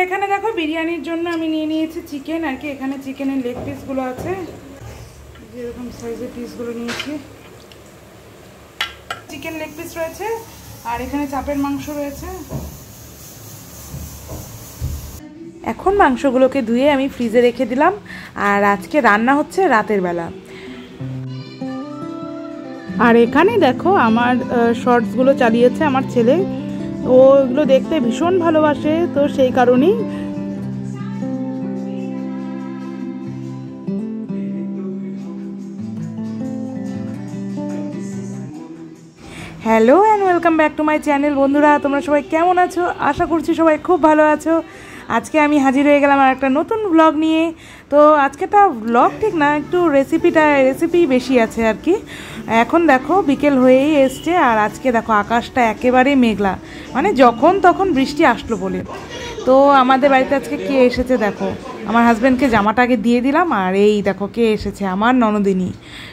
এখানে দেখো বিরিয়ানির জন্য আমি নিয়ে নিয়েছি চিকেন আর কি। এখানে চিকেনের লেগ পিসগুলো আছে, যেরকম সাইজের পিসগুলো নিয়েছি। চিকেন লেগ পিস রয়েছে আর এখানে চাপের মাংস রয়েছে। এখন মাংসগুলোকে ধুয়ে আমি ফ্রিজে রেখে দিলাম। আর আজকে রান্না হচ্ছে রাতের বেলা। আর এখানে দেখো আমার শর্টসগুলো চালিয়েছে আমার ছেলে, ও এগুলো দেখতে ভীষণ ভালোবাসে, তো সেই কারণেই। Hello and welcome back to my channel. বন্ধুরা, তোমরা সবাই কেমন আছো? আশা করছি সবাই খুব ভালো আছো। আজকে আমি হাজির হয়ে গেলাম আর একটা নতুন ব্লগ নিয়ে। তো আজকেটা ব্লগ ঠিক না, একটু রেসিপি বেশি আছে আর কি। এখন দেখো বিকেল হয়েই এসছে আর আজকে দেখো আকাশটা একেবারে মেঘলা, মানে যখন তখন বৃষ্টি আসলো বলে। তো আমাদের বাড়িতে আজকে কে এসেছে দেখো, আমার হাজব্যান্ডকে জামাটা আগে দিয়ে দিলাম। আর এই দেখো কে এসেছে, আমার ননদিনী।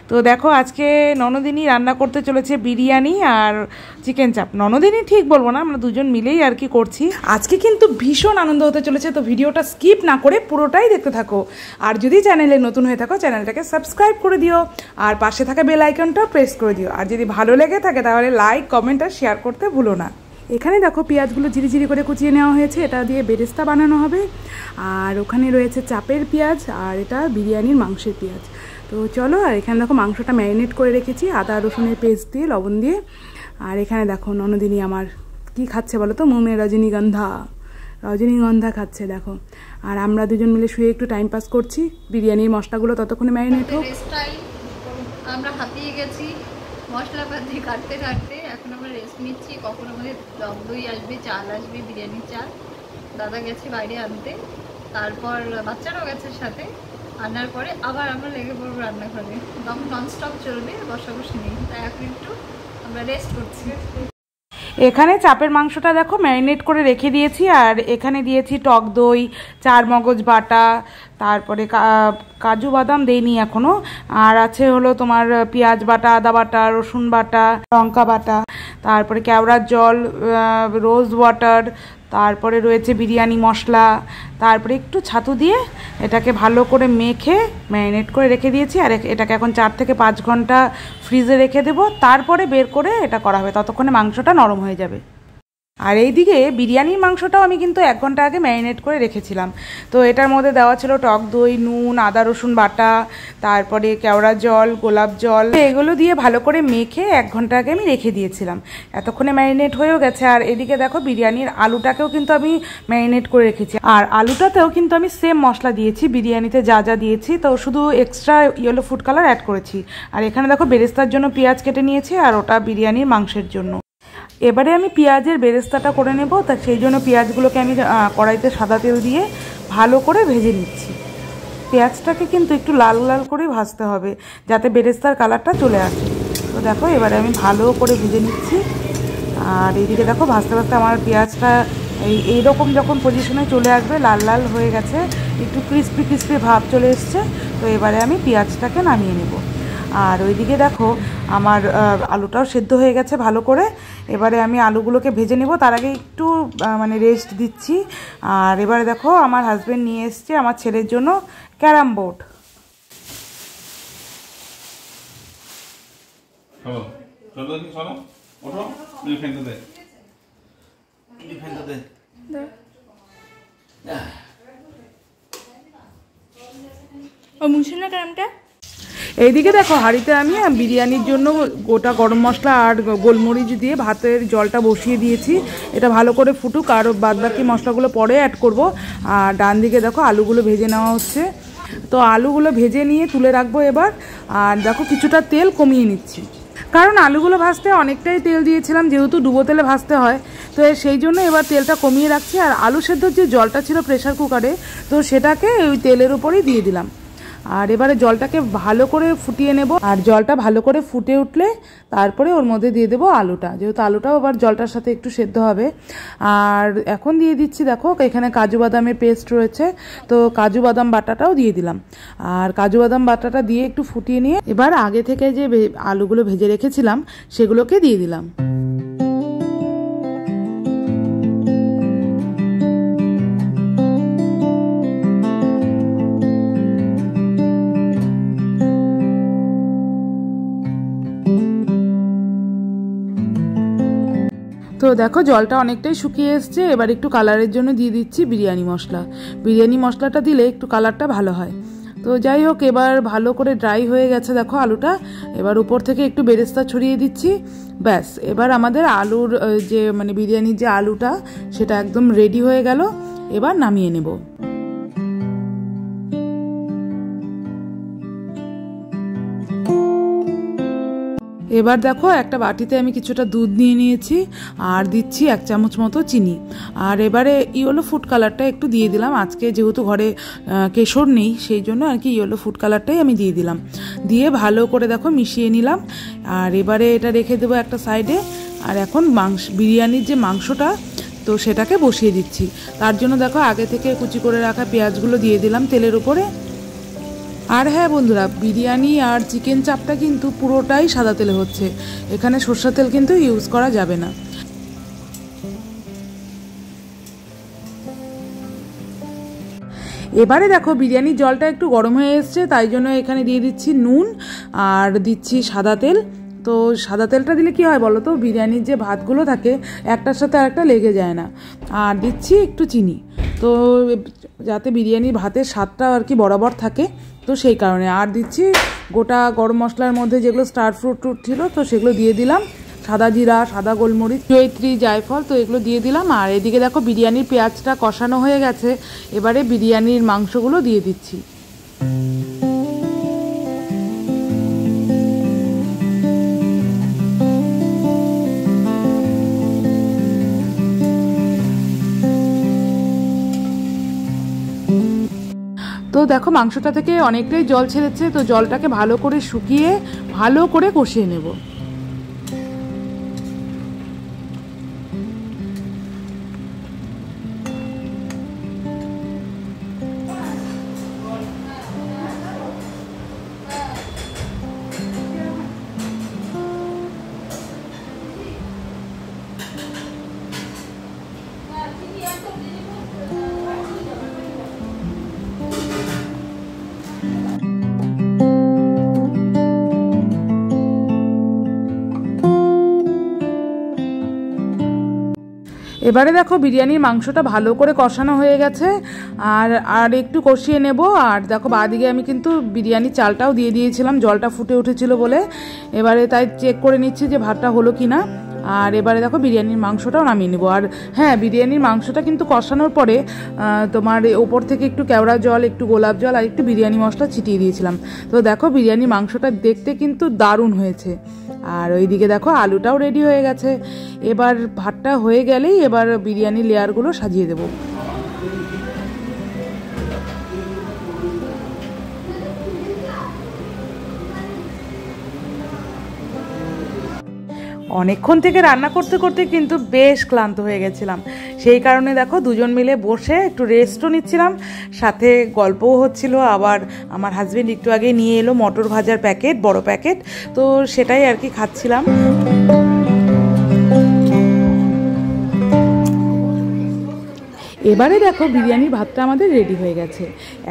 তো দেখো আজকে ননদিনী রান্না করতে চলেছে বিরিয়ানি আর চিকেন চাপ। ননদিনী ঠিক বলবো না, আমরা দুজন মিলেই আর কি করছি। আজকে কিন্তু ভীষণ আনন্দ হতে চলেছে, তো ভিডিওটা স্কিপ না করে পুরোটাই দেখতে থাকো। আর যদি চ্যানেলে নতুন হয়ে থাকো চ্যানেলটাকে সাবস্ক্রাইব করে দিও আর পাশে থাকা বেল আইকনটা প্রেস করে দিও। আর যদি ভালো লেগে থাকে তাহলে লাইক, কমেন্ট আর শেয়ার করতে ভুলো না। এখানে দেখো পেঁয়াজগুলো ঝিরিঝিরি করে কুচিয়ে নেওয়া হয়েছে, এটা দিয়ে বেরেস্তা বানানো হবে। আর ওখানে রয়েছে চাপের পেঁয়াজ আর এটা বিরিয়ানির মাংসের পেঁয়াজ। তো চলো, আর এখানে দেখো মাংসটা ম্যারিনেট করে রেখেছি আদা রসুনের পেস্ট দিয়ে, লবণ দিয়ে। আর এখানে দেখো ননদিনী আমার কি খাচ্ছে বলো তো, মোমে রজনীগন্ধা খাচ্ছে দেখো। আর আমরা দুজন মিলে শুয়ে একটু টাইম পাস করছি, বিরিয়ানির মশলাগুলো ততক্ষণে ম্যারিনেট হোক। আমরা হাতিয়ে গেছি মশলাপাতি কাটতে কাটতে, এখন আমরা রেস্ট নিচ্ছি। কখন আমাদের টক দই আসবে, চাল আসবে, বিরিয়ানির চাল। দাদা গেছে বাইরে আনতে, তারপর বাচ্চারাও গেছে সাথে। আনার পরে আবার আমরা লেগে পড়বো রান্নাঘরে, তখন ননস্টপ চলবে, বসাবসি নেই। তাই এখন একটু আমরা রেস্ট করছি। এখানে চাপের মাংসটা দেখো ম্যারিনেট করে রেখে দিয়েছি। আর এখানে দিয়েছি টক দই, চার মগজ বাটা, তারপরে কাজু বাদাম দেইনি এখনো। আর আছে হলো তোমার পেঁয়াজ বাটা, আদা বাটা, রসুন বাটা, লঙ্কা বাটা, তারপরে কেওড়ার জল, রোজ ওয়াটার, তারপরে রয়েছে বিরিয়ানি মশলা, তারপরে একটু ছাতু দিয়ে এটাকে ভালো করে মেখে ম্যারিনেট করে রেখে দিয়েছি। আর এটাকে এখন 4 থেকে 5 ঘন্টা ফ্রিজে রেখে দেবো, তারপরে বের করে এটা করা হবে, ততক্ষণে মাংসটা নরম হয়ে যাবে। আর এইদিকে বিরিয়ানির মাংসটাও আমি কিন্তু 1 ঘন্টা আগে ম্যারিনেট করে রেখেছিলাম। তো এটার মধ্যে দেওয়া ছিল টক দই, নুন, আদা রসুন বাটা, তারপরে কেওড়া জল, গোলাপ জল, এগুলো দিয়ে ভালো করে মেখে 1 ঘন্টা আগে আমি রেখে দিয়েছিলাম। এতক্ষণে ম্যারিনেট হয়েও গেছে। আর এদিকে দেখো বিরিয়ানির আলুটাকেও কিন্তু আমি ম্যারিনেট করে রেখেছি। আর আলুটাতেও কিন্তু আমি সেম মশলা দিয়েছি, বিরিয়ানিতে যা যা দিয়েছি, তো শুধু extra yellow food colour add করেছি। আর এখানে দেখো বেরেস্তার জন্য পেঁয়াজ কেটে নিয়েছি, আর ওটা বিরিয়ানির মাংসের জন্য। এবারে আমি পেঁয়াজের বেরেস্তাটা করে নেব, তা সেই জন্য পেঁয়াজগুলোকে আমি কড়াইতে সাদা তেল দিয়ে ভালো করে ভেজে নিচ্ছি। পেঁয়াজটাকে কিন্তু একটু লাল লাল করে ভাজতে হবে, যাতে বেরেস্তার কালারটা চলে আসে। তো দেখো এবারে আমি ভালো করে ভেজে নিচ্ছি। আর এইদিকে দেখো ভাজতে ভাজতে আমার পেঁয়াজটা এইরকম যখন পজিশনে চলে আসবে, লাল লাল হয়ে গেছে, একটু ক্রিস্পি ক্রিস্পি ভাব চলে এসছে, তো এবারে আমি পেঁয়াজটাকে নামিয়ে নেব। আর ওইদিকে দেখো আমার আলুটাও সেদ্ধ হয়ে গেছে ভালো করে। এবারে আমি আলুগুলোকে ভেজে নেব, তার আগে একটু মানে রেস্ট দিচ্ছি। আর এবারে দেখো আমার হাজব্যান্ড নিয়ে এসছে আমার ছেলের জন্য ক্যারাম বোর্ড। এইদিকে দেখো হাঁড়িতে আমি বিরিয়ানির জন্য গোটা গরম মশলা আর গোলমরিচ দিয়ে ভাতের জলটা বসিয়ে দিয়েছি। এটা ভালো করে ফুটুক, আর বাদবাকি মশলাগুলো পরে অ্যাড করব। আর ডান দিকে দেখো আলুগুলো ভেজে নেওয়া হচ্ছে, তো আলুগুলো ভেজে নিয়ে তুলে রাখবো এবার। আর দেখো কিছুটা তেল কমিয়ে নিচ্ছি, কারণ আলুগুলো ভাজতে অনেকটাই তেল দিয়েছিলাম, যেহেতু ডুবো তেলে ভাজতে হয়, তো সেই জন্য এবার তেলটা কমিয়ে রাখছি। আর আলু সেদ্ধর যে জলটা ছিল প্রেশার কুকারে, তো সেটাকে ওই তেলের উপরেই দিয়ে দিলাম। আর এবারে জলটাকে ভালো করে ফুটিয়ে নেব। আর জলটা ভালো করে ফুটে উঠলে তারপরে ওর মধ্যে দিয়ে দেবো আলুটা, যেহেতু আলুটাও আবার জলটার সাথে একটু সেদ্ধ হবে। আর এখন দিয়ে দিচ্ছি দেখো এখানে কাজু বাদামের পেস্ট রয়েছে, তো কাজু বাদাম বাটাটাও দিয়ে দিলাম। আর কাজু বাদাম বাটাটা দিয়ে একটু ফুটিয়ে নিয়ে এবার আগে থেকে যে আলুগুলো ভেজে রেখেছিলাম সেগুলোকে দিয়ে দিলাম। তো দেখো জলটা অনেকটাই শুকিয়ে এসছে। এবার একটু কালারের জন্য দিয়ে দিচ্ছি বিরিয়ানি মশলা। বিরিয়ানি মশলাটা দিলে একটু কালারটা ভালো হয়। তো যাই হোক, এবার ভালো করে ড্রাই হয়ে গেছে দেখো আলুটা। এবার উপর থেকে একটু বেরেস্তা ছড়িয়ে দিচ্ছি। ব্যাস, এবার আমাদের আলুর যে মানে বিরিয়ানির যে আলুটা সেটা একদম রেডি হয়ে গেল। এবার নামিয়ে নেব। এবার দেখো একটা বাটিতে আমি কিছুটা দুধ নিয়ে নিয়েছি আর দিচ্ছি 1 চামচ মতো চিনি। আর এবারে ইয়েলো ফুড কালারটা একটু দিয়ে দিলাম। আজকে যেহেতু ঘরে কেশর নেই সেই জন্য আর কি ইয়েলো ফুড কালারটাই আমি দিয়ে দিলাম। দিয়ে ভালো করে দেখো মিশিয়ে নিলাম। আর এবারে এটা রেখে দেবো একটা সাইডে। আর এখন বিরিয়ানির যে মাংসটা তো সেটাকে বসিয়ে দিচ্ছি। তার জন্য দেখো আগে থেকে কুচি করে রাখা পেঁয়াজগুলো দিয়ে দিলাম তেলের উপরে। আর হ্যাঁ বন্ধুরা, বিরিয়ানি আর চিকেন চাপটা কিন্তু পুরোটাই সাদা তেলে হচ্ছে, এখানে সরষের তেল কিন্তু ইউজ করা যাবে না। এবারে দেখো বিরিয়ানির জলটা একটু গরম হয়ে এসছে, তাই জন্য এখানে দিয়ে দিচ্ছি নুন আর দিচ্ছি সাদা তেল। তো সাদা তেলটা দিলে কি হয় বলো তো, বিরিয়ানির যে ভাতগুলো থাকে একটার সাথে আরেকটা লেগে যায় না। আর দিচ্ছি একটু চিনি, তো যাতে বিরিয়ানির ভাতের স্বাদটা আর কি বরাবর থাকে, তো সেই কারণে। আর দিচ্ছি গোটা গরম মশলার মধ্যে যেগুলো স্টার ফ্রুট ছিল তো সেগুলো দিয়ে দিলাম। সাদা জিরা, সাদা গোলমরিচ, জয়িত্রী, জায়ফল, তো এগুলো দিয়ে দিলাম। আর এদিকে দেখো বিরিয়ানির পেঁয়াজটা কষানো হয়ে গেছে। এবারে বিরিয়ানির মাংসগুলো দিয়ে দিচ্ছি। তো দেখো মাংসটা থেকে অনেকটাই জল ছেড়েছে, তো জলটাকে ভালো করে শুকিয়ে ভালো করে কষিয়ে নেব। এবারে দেখো বিরিয়ানির মাংসটা ভালো করে কষানো হয়ে গেছে। আর একটু কষিয়ে নেব। আর দেখো বাদিকে আমি কিন্তু বিরিয়ানির চালটাও দিয়ে দিয়েছিলাম, জলটা ফুটে উঠেছিল বলে। এবারে তাই চেক করে নিচ্ছি যে ভাতটা হলো কিনা। আর এবারে দেখো বিরিয়ানির মাংসটাও নামিয়ে নেবো। আর হ্যাঁ, বিরিয়ানির মাংসটা কিন্তু কষানোর পরে তোমার ওপর থেকে একটু কেওড়া জল, একটু গোলাপ জল আর একটু বিরিয়ানি মশলা ছিটিয়ে দিয়েছিলাম। তো দেখো বিরিয়ানির মাংসটা দেখতে কিন্তু দারুণ হয়েছে। আর ওইদিকে দেখো আলুটাও রেডি হয়ে গেছে। এবার ভাতটা হয়ে গেলেই এবার বিরিয়ানির লেয়ারগুলো সাজিয়ে দেবো। অনেকক্ষণ থেকে রান্না করতে করতে কিন্তু বেশ ক্লান্ত হয়ে গেছিলাম। সেই কারণে দেখো দুজন মিলে বসে একটু রেস্টও নিচ্ছিলাম, সাথে গল্পও হচ্ছিল। আবার আমার হাজবেন্ড একটু আগে নিয়ে এলো মটর ভাজার প্যাকেট, বড় প্যাকেট, তো সেটাই আর কি খাচ্ছিলাম। এবারে দেখো বিরিয়ানির ভাতটা আমাদের রেডি হয়ে গেছে।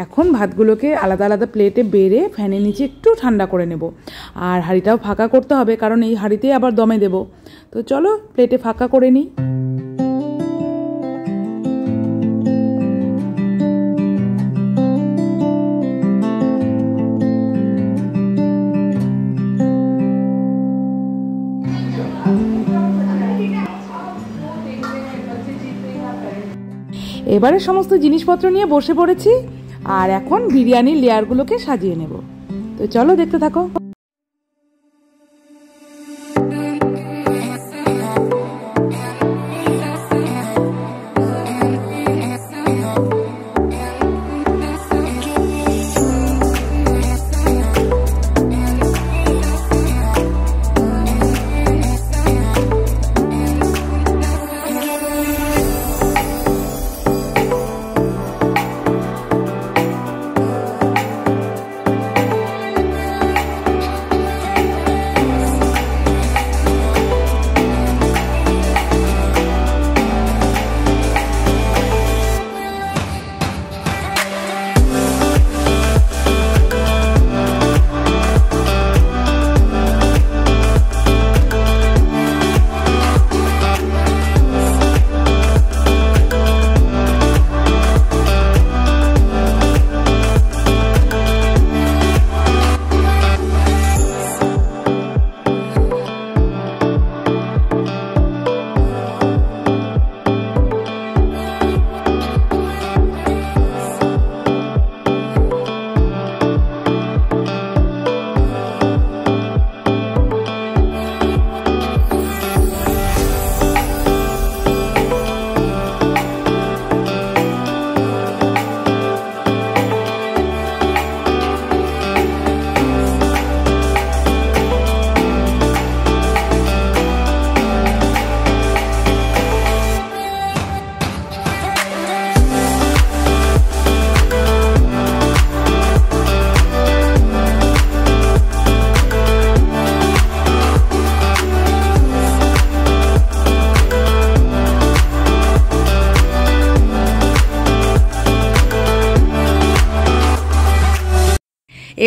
এখন ভাতগুলোকে আলাদা আলাদা প্লেটে বেড়ে ফ্যানের নিচে একটু ঠান্ডা করে নেব। আর হাঁড়িটাও ফাঁকা করতে হবে, কারণ এই হাঁড়িতেই আবার দমে দেব। তো চলো প্লেটে ফাঁকা করে নিই। এবারে সমস্ত জিনিসপত্র নিয়ে বসে পড়েছি। আর এখন বিরিয়ানির লেয়ারগুলোকে সাজিয়ে নেব। তো চলো দেখতে থাকো।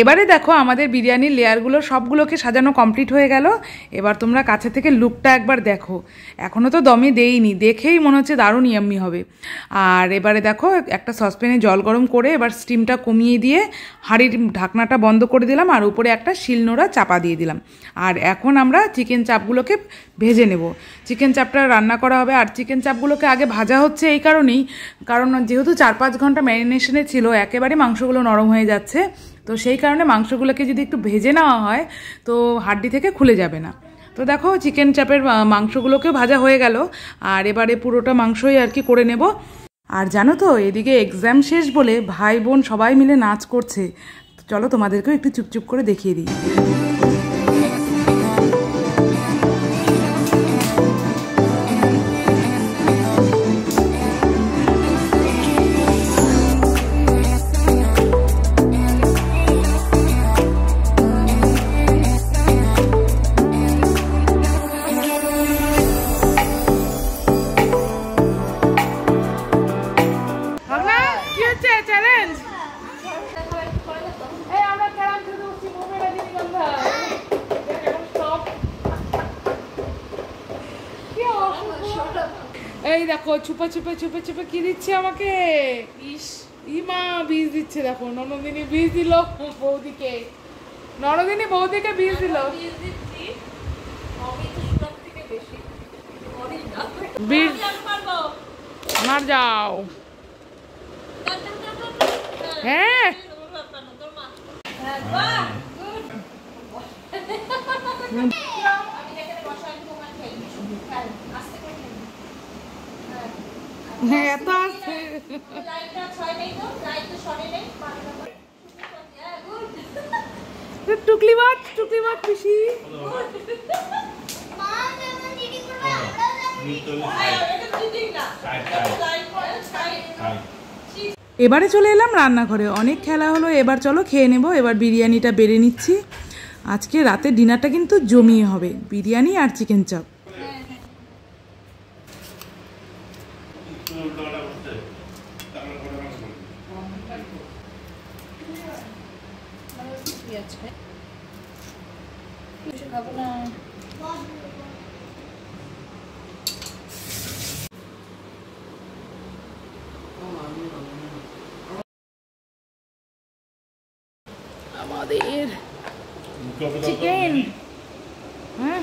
এবারে দেখো আমাদের বিরিয়ানির লেয়ারগুলো সবগুলোকে সাজানো কমপ্লিট হয়ে গেল। এবার তোমরা কাছে থেকে লুকটা একবার দেখো। এখনও তো দমে দেইনি, দেখেই মনে হচ্ছে দারুণ ইয়াম্মি হবে। আর এবারে দেখো একটা সসপ্যানে জল গরম করে এবার স্টিমটা কমিয়ে দিয়ে হাঁড়ির ঢাকনাটা বন্ধ করে দিলাম আর উপরে একটা শিলনোড়া চাপা দিয়ে দিলাম। আর এখন আমরা চিকেন চাপগুলোকে ভেজে নেব। চিকেন চাপটা রান্না করা হবে। আর চিকেন চাপগুলোকে আগে ভাজা হচ্ছে এই কারণেই, কারণ যেহেতু 4-5 ঘন্টা ম্যারিনেশনে ছিল, একেবারে মাংসগুলো নরম হয়ে যাচ্ছে। তো সেই কারণে মাংসগুলোকে যদি একটু ভেজে নেওয়া হয় তো হাড্ডি থেকে খুলে যাবে না। তো দেখো চিকেন চাপের মাংসগুলোকেও ভাজা হয়ে গেল। আর এবারে পুরোটা মাংসই আর কি করে নেব। আর জানো তো এদিকে এক্সাম শেষ বলে ভাই বোন সবাই মিলে নাচ করছে। চলো তোমাদেরকেও একটু চুপচুপ করে দেখিয়ে দিই। এই দেখো চুপে চুপে চুপে চুপে কি দিচ্ছে আমাকে, ইমা বীজ দিচ্ছে। দেখো ননদিনী বীজ দিল বৌদিকে, ননদিনী বৌদিকে বীজ দিল। বীজ মার যাও। হ্যাঁ এত টুকলি মাছ পিসি। এবারে চলে এলাম রান্নাঘরে। অনেক খেলা হলো, এবার চলো খেয়ে নেব। এবার বিরিয়ানিটা বেড়ে নিচ্ছি। আজকে রাতের ডিনারটা কিন্তু জমিয়ে হবে, বিরিয়ানি আর চিকেন চাপ। আমাদের চিকেন, হ্যাঁ